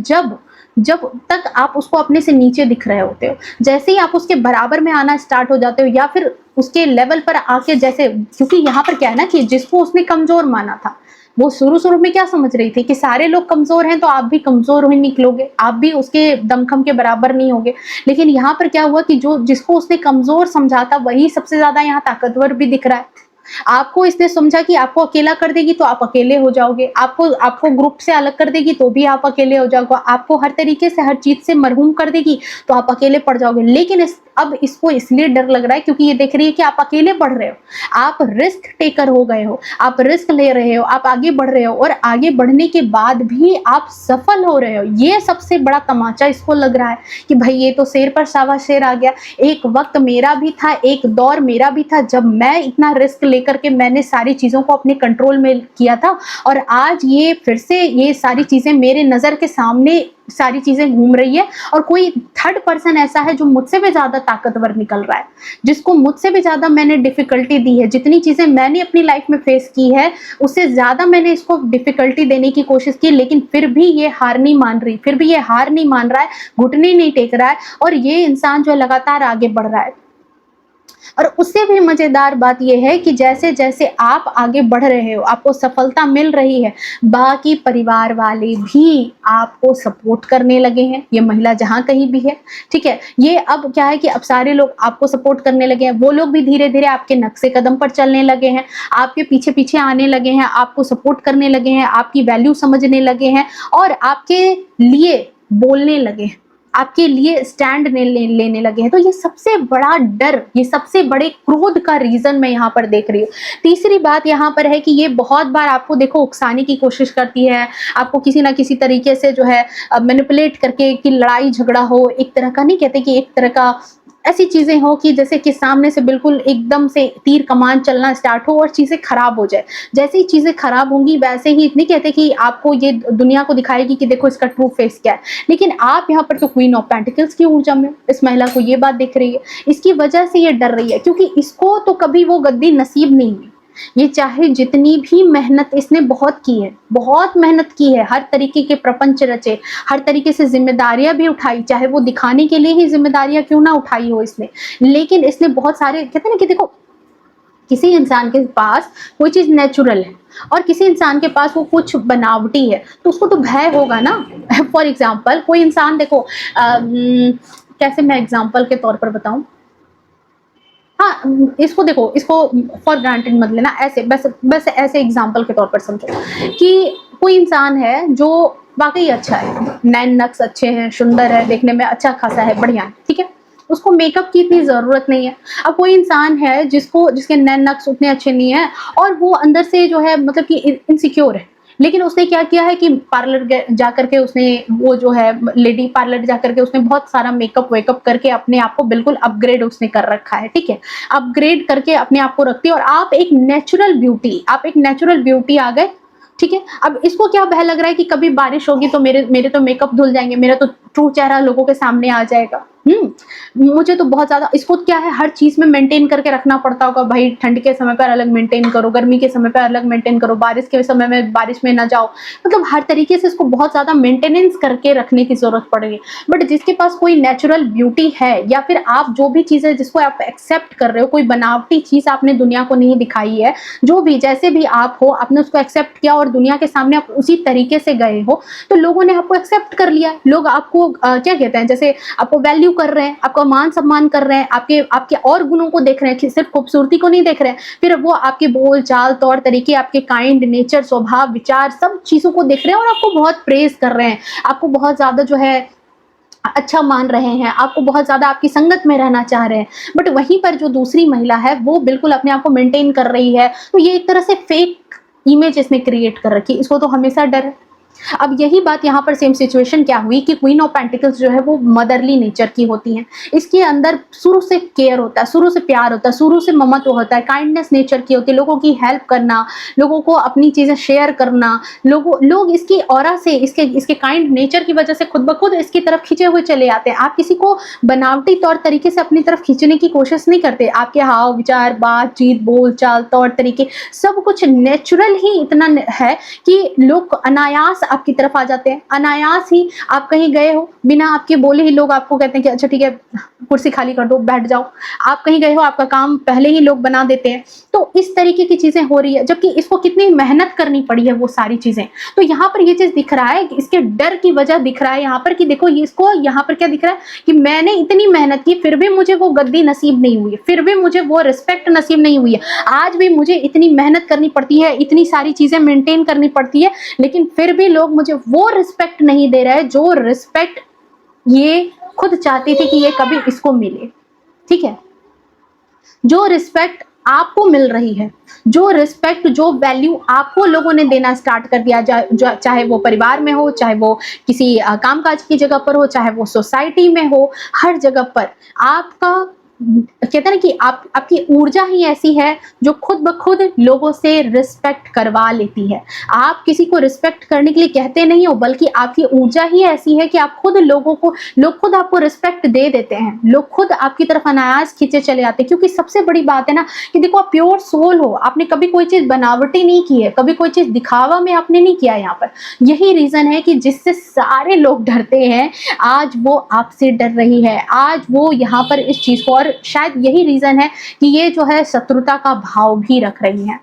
Speaker 1: जब तक आप उसको अपने से नीचे दिख रहे होते हो। जैसे ही आप उसके बराबर में आना स्टार्ट हो जाते हो या फिर उसके लेवल पर आके, जैसे, क्योंकि यहाँ पर क्या है ना कि जिसको उसने कमजोर माना था, वो शुरू में क्या समझ रही थी कि सारे लोग कमजोर हैं तो आप भी कमजोर ही निकलोगे, आप भी उसके दमखम के बराबर नहीं होगे। लेकिन यहाँ पर क्या हुआ कि जिसको उसने कमजोर समझा था, वही सबसे ज्यादा यहाँ ताकतवर भी दिख रहा है। आपको इसने समझा कि आपको अकेला कर देगी तो आप अकेले हो जाओगे, आपको ग्रुप से अलग कर देगी तो भी आप अकेले हो जाओगे, आपको हर तरीके से हर चीज से मरहूम कर देगी तो आप अकेले पड़ जाओगे। लेकिन अब इसको इसलिए डर लग रहा है क्योंकि ये देख रही है कि आप अकेले बढ़ रहे हो, आप रिस्क टेकर हो गए हो, आप रिस्क ले रहे हो, आप आगे बढ़ रहे हो, और आगे बढ़ने के बाद भी आप सफल हो रहे हो। ये सबसे बड़ा तमाचा इसको लग रहा है कि भाई ये तो शेर पर सावा शेर आ गया। एक वक्त मेरा भी था, एक दौर मेरा भी था जब मैं इतना रिस्क लेकर के मैंने सारी चीजों को अपने कंट्रोल में किया था, और आज ये फिर से ये सारी चीजें मेरे नजर के सामने सारी चीजें घूम रही है और कोई थर्ड पर्सन ऐसा है जो मुझसे भी ज्यादा ताकतवर निकल रहा है, जिसको मुझसे भी ज्यादा मैंने डिफिकल्टी दी है, जितनी चीजें मैंने अपनी लाइफ में फेस की है उससे ज्यादा मैंने इसको डिफिकल्टी देने की कोशिश की, लेकिन फिर भी ये हार नहीं मान रही, फिर भी ये हार नहीं मान रहा है, घुटने नहीं टेक रहा है और ये इंसान जो है लगातार आगे बढ़ रहा है। और उससे भी मजेदार बात यह है कि जैसे जैसे आप आगे बढ़ रहे हो, आपको सफलता मिल रही है, बाकी परिवार वाले भी आपको सपोर्ट करने लगे हैं। ये महिला जहां कहीं भी है, ठीक है, ये अब क्या है कि अब सारे लोग आपको सपोर्ट करने लगे हैं, वो लोग भी धीरे धीरे आपके नक्शे कदम पर चलने लगे हैं, आपके पीछे पीछे आने लगे हैं, आपको सपोर्ट करने लगे हैं, आपकी वैल्यू समझने लगे हैं और आपके लिए बोलने लगे हैं, आपके लिए स्टैंड लेने लगे हैं। तो ये सबसे बड़ा डर, ये सबसे बड़े क्रोध का रीजन मैं यहाँ पर देख रही हूँ। तीसरी बात यहाँ पर है कि ये बहुत बार आपको देखो उकसाने की कोशिश करती है, आपको किसी ना किसी तरीके से जो है मैनिपुलेट करके कि लड़ाई झगड़ा हो, एक तरह का नहीं कहते कि एक तरह का ऐसी चीजें हो कि जैसे कि सामने से बिल्कुल एकदम से तीर कमान चलना स्टार्ट हो और चीजें खराब हो जाए। जैसे ही चीजें खराब होंगी वैसे ही नहीं कहते कि आपको ये दुनिया को दिखाएगी कि देखो इसका ट्रू फेस क्या है, लेकिन आप यहाँ पर तो क्वीन ऑफ पेंटिकल्स की ऊर्जा में इस महिला को ये बात दिख रही है, इसकी वजह से ये डर रही है क्योंकि इसको तो कभी वो गद्दी नसीब नहीं हुई। ये चाहे जितनी भी मेहनत इसने बहुत की है, बहुत मेहनत की है, हर तरीके के प्रपंच रचे, हर तरीके से जिम्मेदारियां भी उठाई, चाहे वो दिखाने के लिए ही जिम्मेदारियां क्यों ना उठाई हो इसने, लेकिन इसने बहुत सारे कहते हैं ना कि देखो किसी इंसान के पास कोई चीज नेचुरल है और किसी इंसान के पास वो कुछ बनावटी है तो उसको तो भय होगा ना। फॉर एग्जाम्पल कोई इंसान देखो कैसे मैं एग्जाम्पल के तौर पर बताऊं, हाँ इसको देखो, इसको फॉर ग्रांटेड मत लेना, ऐसे बस बस ऐसे एग्जांपल के तौर पर समझो कि कोई इंसान है जो वाकई अच्छा है, नैन नक्श अच्छे हैं, सुंदर है, देखने में अच्छा खासा है, बढ़िया है, ठीक है, उसको मेकअप की इतनी जरूरत नहीं है। अब कोई इंसान है जिसके नैन नक्श उतने अच्छे नहीं है और वो अंदर से जो है मतलब कि इनसिक्योर है, लेकिन उसने क्या किया है कि पार्लर जा करके उसने वो जो है लेडी पार्लर जा करके उसने बहुत सारा मेकअप वेकअप करके अपने आप को बिल्कुल अपग्रेड उसने कर रखा है, ठीक है, अपग्रेड करके अपने आप को रखती है और आप एक नेचुरल ब्यूटी आ गए, ठीक है। अब इसको क्या भय लग रहा है कि कभी बारिश होगी तो मेरे तो मेकअप धुल जाएंगे, मेरा तो ट्रू चेहरा लोगों के सामने आ जाएगा। मुझे तो बहुत ज्यादा इसको क्या है हर चीज में मेंटेन करके रखना पड़ता होगा, भाई ठंड के समय पर अलग मेंटेन करो, गर्मी के समय पर अलग मेंटेन करो, बारिश के समय में बारिश में ना जाओ, मतलब हर तरीके से इसको बहुत ज्यादा मेंटेनेंस करके रखने की जरूरत पड़ेगी। बट जिसके पास कोई नेचुरल ब्यूटी है या फिर आप जो भी चीजें जिसको आप एक्सेप्ट कर रहे हो, कोई बनावटी चीज आपने दुनिया को नहीं दिखाई है, जो भी जैसे भी आप हो आपने उसको एक्सेप्ट किया और दुनिया के सामने आप उसी तरीके से गए हो तो लोगों ने आपको एक्सेप्ट कर लिया, लोग आपको क्या कहते हैं जैसे आपको वैल्यू कर रहे हैं, आपका मान सम्मान कर रहे हैं, आपके और गुणों को देख रहे हैं, सिर्फ खूबसूरती को नहीं देख रहे हैं, फिर वो आपके बोल चाल तौर तरीके, आपके काइंड नेचर स्वभाव विचार सब चीजों को देख रहे हैं और आपको बहुत प्रेज कर रहे हैं, आपको बहुत ज्यादा जो है अच्छा मान रहे हैं, आपको बहुत ज्यादा आपकी संगत में रहना चाह रहे हैं। बट वहीं पर जो दूसरी महिला है वो बिल्कुल अपने आप को मेंटेन कर रही है, तो ये एक तरह से फेक इमेज इसने क्रिएट कर रखी, इसको तो हमेशा डर है। अब यही बात यहाँ पर सेम सिचुएशन क्या हुई कि क्वीन ऑफ पेंटिकल्स जो है वो मदरली नेचर की होती हैं, इसके अंदर शुरू से केयर होता है, शुरू से प्यार होता है, शुरू से ममत्व होता है, काइंडनेस नेचर की होती है, लोगों की हेल्प करना, लोगों को अपनी चीजें शेयर करना, लोग इसकी ऑरा से इसके काइंड नेचर की वजह से खुद ब खुद इसकी तरफ खींचे हुए चले आते हैं। आप किसी को बनावटी तौर तरीके से अपनी तरफ खींचने की कोशिश नहीं करते, आपके हाव विचार बातचीत बोल चाल तौर तरीके सब कुछ नेचुरल ही इतना है कि लोग अनायास आपकी तरफ आ जाते हैं, अनायास ही आप कहीं गए हो बिना आपके बोले ही लोग आपको कहते हैं कि अच्छा ठीक है कुर्सी खाली कर दो बैठ जाओ, आप कहीं गए हो आपका काम पहले ही लोग बना देते हैं। तो इस तरीके की चीजें हो रही है, जबकि इसको कितनी मेहनत करनी पड़ी है वो सारी चीजें। तो यहाँ पर ये चीज दिख रहा है कि इसके डर की वजह दिख रहा है यहाँ पर कि देखो इसको यहाँ पर क्या दिख रहा है कि मैंने इतनी मेहनत की फिर भी मुझे वो गद्दी नसीब नहीं हुई है, फिर भी मुझे वो रिस्पेक्ट नसीब नहीं हुई है, आज भी मुझे इतनी मेहनत करनी पड़ती है, इतनी सारी चीजें मेंटेन करनी पड़ती है, लेकिन फिर भी लोग मुझे वो रिस्पेक्ट नहीं दे रहे जो रिस्पेक्ट ये खुद चाहती थी कि ये कभी इसको मिले, ठीक है। जो रिस्पेक्ट आपको मिल रही है, जो रिस्पेक्ट जो वैल्यू आपको लोगों ने देना स्टार्ट कर दिया, चाहे वो परिवार में हो, चाहे वो किसी कामकाज की जगह पर हो, चाहे वो सोसाइटी में हो, हर जगह पर आपका कहते हैं ना कि आपकी ऊर्जा ही ऐसी है जो खुद ब खुद लोगों से रिस्पेक्ट करवा लेती है। आप किसी को रिस्पेक्ट करने के लिए कहते नहीं हो, बल्कि आपकी ऊर्जा ही ऐसी है कि आप खुद लोग खुद आपको रिस्पेक्ट दे देते हैं, लोग खुद आपकी तरफ अनायास खींचे चले आते हैं। क्योंकि सबसे बड़ी बात है ना कि देखो, आप प्योर सोल हो, आपने कभी कोई चीज बनावटी नहीं की है, कभी कोई चीज दिखावा में आपने नहीं किया। यहाँ पर यही रीजन है कि जिससे सारे लोग डरते हैं, आज वो आपसे डर रही है, आज वो यहाँ पर इस चीज को, और शायद यही रीजन है कि ये जो है शत्रुता का भाव भी रख रही है।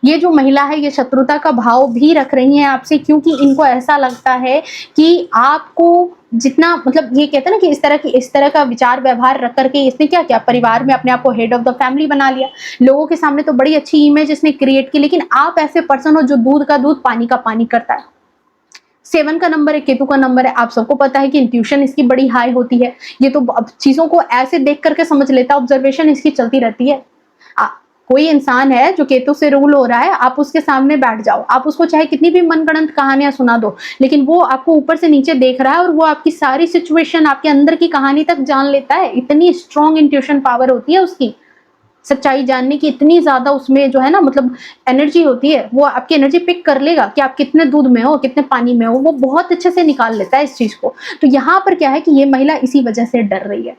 Speaker 1: ये जो महिला है ये शत्रुता का भाव भी रख रही है आपसे, क्योंकि इनको ऐसा लगता है कि आपको जितना, मतलब ये कहते हैं ना कि इस तरह का विचार व्यवहार रख करके इसने क्या किया, परिवार में अपने आप को हेड ऑफ द फैमिली बना लिया। लोगों के सामने तो बड़ी अच्छी इमेज इसने क्रिएट की, लेकिन आप ऐसे पर्सन हो जो दूध का दूध पानी का पानी करता है। 7 का नंबर है, केतु का नंबर है, आप सबको पता है कि इंट्यूशन इसकी बड़ी हाई होती है। ये तो चीजों को ऐसे देख करके समझ लेता है, ऑब्जर्वेशन इसकी चलती रहती है। कोई इंसान है जो केतु से रूल हो रहा है, आप उसके सामने बैठ जाओ, आप उसको चाहे कितनी भी मनगढ़ंत कहानियां सुना दो, लेकिन वो आपको ऊपर से नीचे देख रहा है और वो आपकी सारी सिचुएशन, आपके अंदर की कहानी तक जान लेता है। इतनी स्ट्रॉन्ग इंट्यूशन पावर होती है उसकी, सच्चाई जानने की इतनी ज्यादा उसमें जो है ना, मतलब एनर्जी होती है। वो आपकी एनर्जी पिक कर लेगा कि आप कितने दूध में हो, कितने पानी में हो, वो बहुत अच्छे से निकाल लेता है इस चीज को। तो यहाँ पर क्या है कि ये महिला इसी वजह से डर रही है।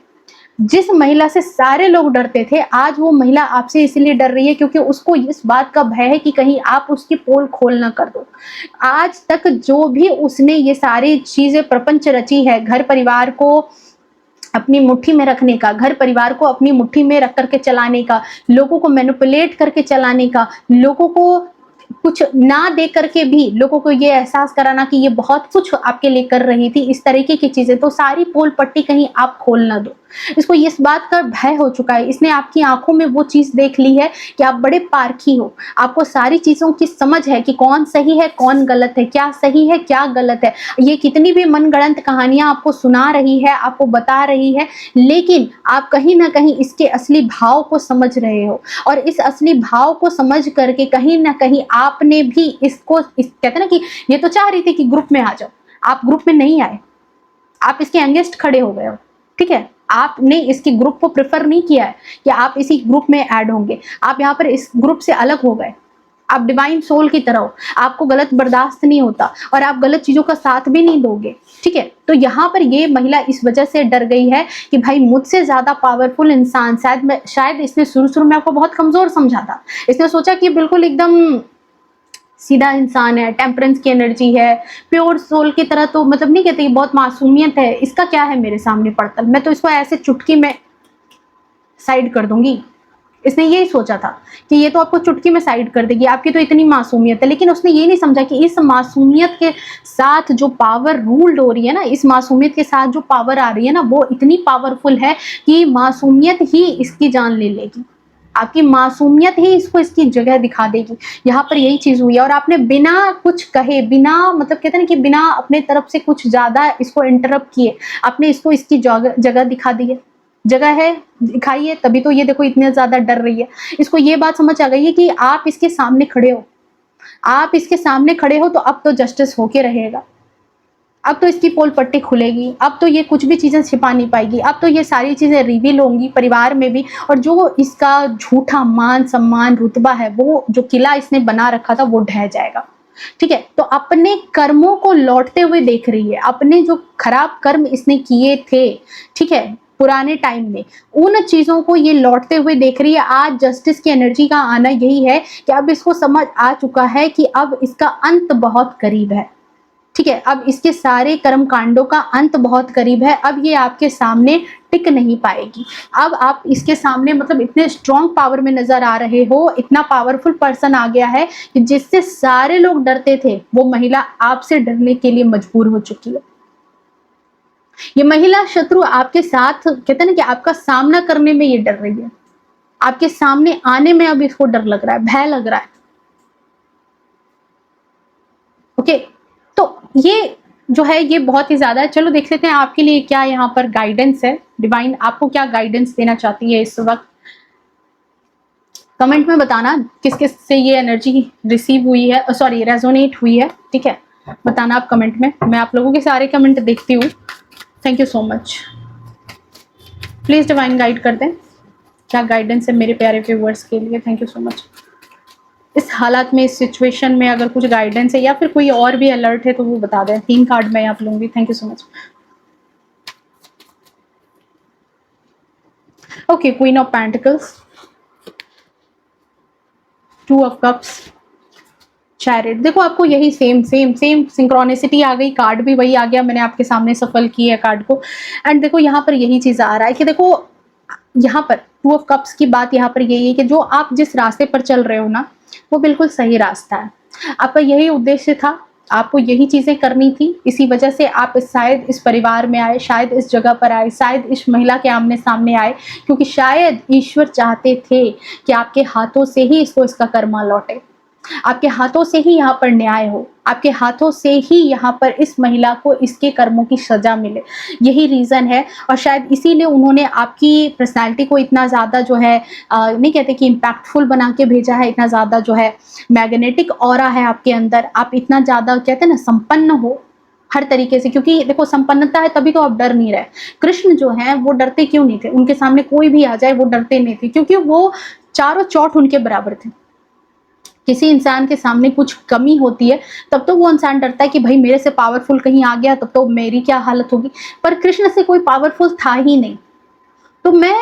Speaker 1: जिस महिला से सारे लोग डरते थे, आज वो महिला आपसे इसलिए डर रही है क्योंकि उसको इस बात का भय है कि कहीं आप उसकी पोल खोल ना कर दो। आज तक जो भी उसने ये सारी चीजें प्रपंच रची है, घर परिवार को अपनी मुट्ठी में रखने का, घर परिवार को अपनी मुट्ठी में रख करके चलाने का, लोगों को मैनिपुलेट करके चलाने का, लोगों को कुछ ना दे करके भी लोगों को ये एहसास कराना कि ये बहुत कुछ आपके लिए कर रही थी, इस तरीके की चीजें, तो सारी पोल पट्टी कहीं आप खोल ना दो। इसको इस बात का भय हो चुका है, इसने आपकी आंखों में वो चीज देख ली है कि आप बड़े पारखी हो, आपको सारी चीजों की समझ है कि कौन सही है कौन गलत है, क्या सही है क्या गलत है। ये कितनी भी मनगढ़ंत कहानियां आपको सुना रही है, आपको बता रही है, लेकिन आप कहीं ना कहीं इसके असली भाव को समझ रहे हो, और इस असली भाव को समझ करके कहीं ना कहीं आपने भी कहते हैं ना कि ये तो चाह रही थी कि ग्रुप में आ जाओ, आप ग्रुप में नहीं आए, आप इसके अगेंस्ट खड़े हो गए हो। ठीक है, आपने इसके ग्रुप को प्रेफर नहीं किया है कि आप इसी ग्रुप में ऐड होंगे, आप यहाँ पर इस ग्रुप से अलग हो गए। आप डिवाइन सोल की तरह हो, आपको गलत बर्दाश्त नहीं होता और आप गलत चीजों का साथ भी नहीं दोगे। ठीक है, तो यहाँ पर ये महिला इस वजह से डर गई है कि भाई मुझसे ज्यादा पावरफुल इंसान, शायद इसने शुरू में आपको बहुत कमजोर समझा था। इसने सोचा कि बिल्कुल एकदम सीधा इंसान है, टेम्परेंस की एनर्जी है, प्योर सोल की तरह, तो मतलब नहीं कहते बहुत मासूमियत है, इसका क्या है मेरे सामने पड़तल, मैं तो इसको ऐसे चुटकी में साइड कर दूंगी। इसने यही सोचा था कि ये तो आपको चुटकी में साइड कर देगी, आपकी तो इतनी मासूमियत है। लेकिन उसने ये नहीं समझा कि इस मासूमियत के साथ जो पावर रूल्ड हो रही है ना, इस मासूमियत के साथ जो पावर आ रही है ना, वो इतनी पावरफुल है कि मासूमियत ही इसकी जान ले लेगी, आपकी मासूमियत ही इसको इसकी जगह दिखा देगी। यहाँ पर यही चीज हुई है, और आपने बिना कुछ कहे, बिना मतलब कहते हैं ना कि बिना अपने तरफ से कुछ ज्यादा इसको इंटरप्ट किए, आपने इसको इसकी जगह दिखा दी है, जगह है दिखाई है, तभी तो ये देखो इतने ज्यादा डर रही है। इसको ये बात समझ आ गई है कि आप इसके सामने खड़े हो, आप इसके सामने खड़े हो तो अब तो जस्टिस होके रहेगा, अब तो इसकी पोल पट्टी खुलेगी, अब तो ये कुछ भी चीजें छिपा नहीं पाएगी, अब तो ये सारी चीजें रिवील होंगी परिवार में भी, और जो इसका झूठा मान सम्मान रुतबा है, वो जो किला इसने बना रखा था वो ढह जाएगा। ठीक है, तो अपने कर्मों को लौटते हुए देख रही है, अपने जो खराब कर्म इसने किए थे, ठीक है, पुराने टाइम में, उन चीजों को ये लौटते हुए देख रही है। आज जस्टिस की एनर्जी का आना यही है कि अब इसको समझ आ चुका है कि अब इसका अंत बहुत करीब है। ठीक है, अब इसके सारे कर्म कांडों का अंत बहुत करीब है, अब ये आपके सामने टिक नहीं पाएगी। अब आप इसके सामने मतलब इतने स्ट्रॉन्ग पावर में नजर आ रहे हो, इतना पावरफुल पर्सन आ गया है कि जिससे सारे लोग डरते थे, वो महिला आपसे डरने के लिए मजबूर हो चुकी है। ये महिला शत्रु आपके साथ, कहते हैं ना कि आपका सामना करने में ये डर रही है, आपके सामने आने में अब इसको डर लग रहा है, भय लग रहा है। ओके, तो ये जो है ये बहुत ही ज्यादा है। चलो देख लेते हैं आपके लिए क्या यहाँ पर गाइडेंस है, डिवाइन आपको क्या गाइडेंस देना चाहती है इस वक्त। कमेंट में बताना किस किस से ये एनर्जी रिसीव हुई है, सॉरी रेजोनेट हुई है। ठीक है, बताना आप कमेंट में, मैं आप लोगों के सारे कमेंट देखती हूँ। Thank you so much. Please divine guide कर दें, क्या गाइडेंस है मेरे प्यारे व्यूअर्स के लिए। Thank you so much. इस हालात में, इस सिचुएशन में अगर कुछ गाइडेंस है या फिर कोई और भी अलर्ट है तो वो बता दें। 3 कार्ड मैं यहाँ पे लूंगी। Thank you so much. Okay, queen of pentacles, 2 of cups, chariot. देखो आपको यही सेम सिंक्रोनिसिटी आ गई, कार्ड भी वही आ गया, मैंने आपके सामने सफल की है कार्ड को। एंड देखो यहाँ पर यही चीज आ रहा है कि देखो यहाँ पर 2 ऑफ कप्स की बात यहाँ पर यही है कि जो आप जिस रास्ते पर चल रहे हो ना, वो बिल्कुल सही रास्ता है। आपका यही उद्देश्य था, आपको यही चीजें करनी थी, इसी वजह से आप शायद इस परिवार में आए, शायद इस जगह पर आए, शायद इस महिला के आमने सामने आए, क्योंकि शायद ईश्वर चाहते थे कि आपके हाथों से ही इसको इसका कर्मा लौटे, आपके हाथों से ही यहाँ पर न्याय हो, आपके हाथों से ही यहाँ पर इस महिला को इसके कर्मों की सजा मिले। यही रीजन है, और शायद इसीलिए उन्होंने आपकी पर्सनालिटी को इतना ज्यादा जो है नहीं कहते कि इम्पैक्टफुल बना के भेजा है, इतना ज्यादा जो है मैग्नेटिक ऑरा है आपके अंदर, आप इतना ज्यादा कहते हैं ना संपन्न हो हर तरीके से। क्योंकि देखो संपन्नता है तभी तो आप डर नहीं रहे। कृष्ण जो है वो डरते क्यों नहीं थे, उनके सामने कोई भी आ जाए वो डरते नहीं थे, क्योंकि वो चारों चौठ उनके बराबर थे। किसी इंसान के सामने कुछ कमी होती है तब तो वो इंसान डरता है कि भाई मेरे से पावरफुल कहीं आ गया तब तो मेरी क्या हालत होगी, पर कृष्ण से कोई पावरफुल था ही नहीं। तो मैं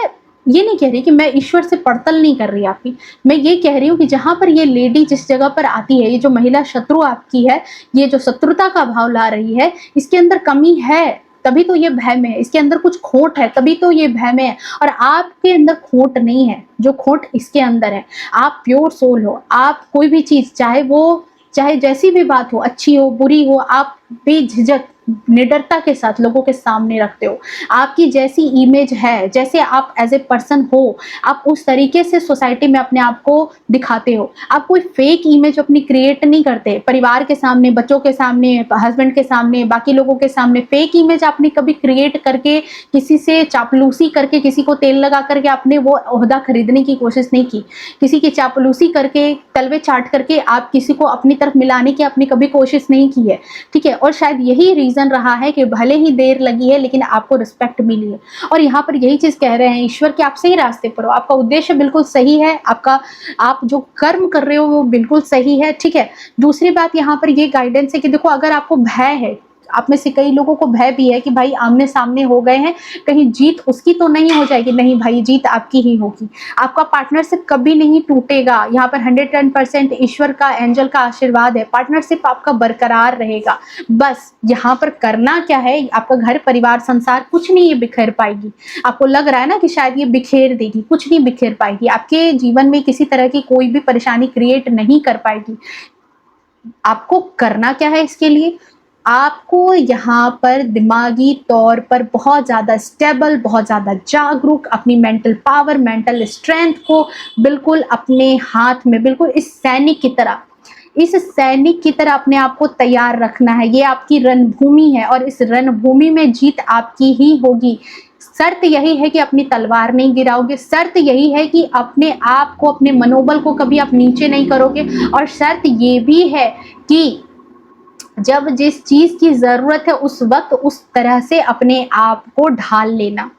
Speaker 1: ये नहीं कह रही कि मैं ईश्वर से पड़तल नहीं कर रही आपकी, मैं ये कह रही हूँ कि जहां पर ये लेडी जिस जगह पर आती है, ये जो महिला शत्रु आपकी है, ये जो शत्रुता का भाव ला रही है, इसके अंदर कमी है तभी तो ये भय में है, इसके अंदर कुछ खोट है तभी तो ये भय में है। और आपके अंदर खोट नहीं है, जो खोट इसके अंदर है, आप प्योर सोल हो। आप कोई भी चीज चाहे जैसी भी बात हो, अच्छी हो बुरी हो, आप बेझिझक निडरता के साथ लोगों के सामने रखते हो। आपकी जैसी इमेज है, जैसे आप एज ए पर्सन हो, आप उस तरीके से सोसाइटी में अपने आप को दिखाते हो। आप कोई फेक इमेज अपनी क्रिएट नहीं करते, परिवार के सामने, बच्चों के सामने, हस्बैंड के सामने, बाकी लोगों के सामने फेक इमेज आपने कभी क्रिएट करके, किसी से चापलूसी करके, किसी को तेल लगा करके आपने वो ओहदा खरीदने की कोशिश नहीं की। किसी की चापलूसी करके, तलवे चाट करके आप किसी को अपनी तरफ मिलाने की आपने कभी कोशिश नहीं की है, ठीक है। और शायद यही रीजन रहा है कि भले ही देर लगी है लेकिन आपको रिस्पेक्ट मिली है। और यहाँ पर यही चीज कह रहे हैं ईश्वर कि आप सही रास्ते पर हो, आपका उद्देश्य बिल्कुल सही है, आप जो कर्म कर रहे हो वो बिल्कुल सही है, ठीक है। दूसरी बात यहाँ पर ये गाइडेंस है कि देखो अगर आपको भय है, आप में से कई लोगों को भय भी है कि भाई आमने सामने हो गए हैं, कहीं जीत उसकी तो नहीं हो जाएगी, नहीं भाई जीत आपकी ही होगी। आपका पार्टनरशिप कभी नहीं टूटेगा, यहाँ पर 110% ईश्वर का, एंजल का आशीर्वाद है, पार्टनरशिप आपका बरकरार रहेगा। बस यहाँ पर करना क्या है, आपका घर परिवार संसार कुछ नहीं ये बिखेर पाएगी। आपको लग रहा है ना कि शायद ये बिखेर देगी, कुछ नहीं बिखेर पाएगी, आपके जीवन में किसी तरह की कोई भी परेशानी क्रिएट नहीं कर पाएगी। आपको करना क्या है इसके लिए, आपको यहाँ पर दिमागी तौर पर बहुत ज़्यादा स्टेबल, बहुत ज़्यादा जागरूक, अपनी मेंटल पावर, मेंटल स्ट्रेंथ को बिल्कुल अपने हाथ में, बिल्कुल इस सैनिक की तरह अपने आप को तैयार रखना है। ये आपकी रणभूमि है और इस रणभूमि में जीत आपकी ही होगी। शर्त यही है कि अपनी तलवार नहीं गिराओगे, शर्त यही है कि अपने आप को, अपने मनोबल को कभी आप नीचे नहीं करोगे, और शर्त ये भी है कि जब जिस चीज की जरूरत है उस वक्त उस तरह से अपने आप को ढाल लेना।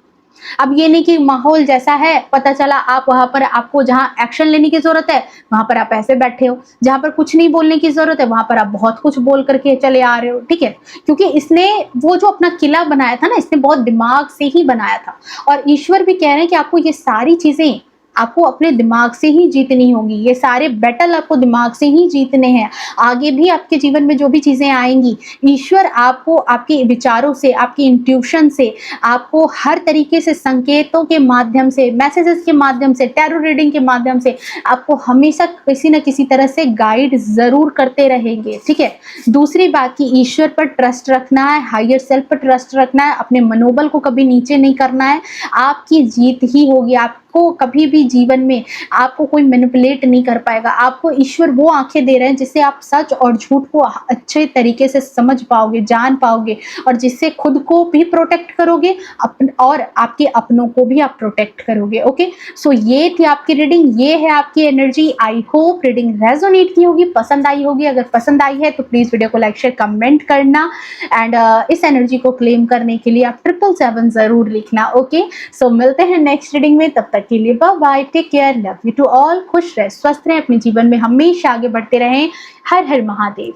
Speaker 1: अब ये नहीं कि माहौल जैसा है, पता चला आप वहां पर, आपको जहां एक्शन लेने की जरूरत है वहां पर आप ऐसे बैठे हो, जहां पर कुछ नहीं बोलने की जरूरत है वहां पर आप बहुत कुछ बोल करके चले आ रहे हो, ठीक है। क्योंकि इसने वो जो अपना किला बनाया था ना, इसने बहुत दिमाग से ही बनाया था। और ईश्वर भी कह रहे हैं कि आपको ये सारी चीजें आपको अपने दिमाग से ही जीतनी होगी, ये सारे बैटल आपको दिमाग से ही जीतने हैं। आगे भी आपके जीवन में जो भी चीजें आएंगी, ईश्वर आपको आपके विचारों से, आपकी इंट्यूशन से, आपको हर तरीके से संकेतों के माध्यम से, मैसेजेस के माध्यम से, टैरो रीडिंग के माध्यम से आपको हमेशा किसी न किसी तरह से गाइड जरूर करते रहेंगे, ठीक है। दूसरी बात की ईश्वर पर ट्रस्ट रखना है, हायर सेल्फ पर ट्रस्ट रखना है, अपने मनोबल को कभी नीचे नहीं करना है, आपकी जीत ही होगी। आपको कभी भी जीवन में आपको कोई मैनिपुलेट नहीं कर पाएगा। आपको ईश्वर वो आंखें दे रहे हैं जिससे आप सच और झूठ को अच्छे तरीके से समझ पाओगे, जान पाओगे, और जिससे खुद को भी प्रोटेक्ट करोगे और आपके अपनों को भी आप प्रोटेक्ट करोगे। ओके, सो ये थी आपकी रीडिंग, ये है आपकी energy. I hope reading resonate की होगी, पसंद आई होगी। अगर पसंद आई है तो प्लीज वीडियो को लाइक शेयर कमेंट करना, एंड इस एनर्जी को क्लेम करने के लिए आप 777 जरूर लिखना। ओके, सो मिलते हैं नेक्स्ट रीडिंग में, तब तक के लिए bye bye, take care, love you to all. खुश रहे, स्वस्थ रहे, अपने जीवन में हमेशा आगे बढ़ते रहें। हर हर महादेव।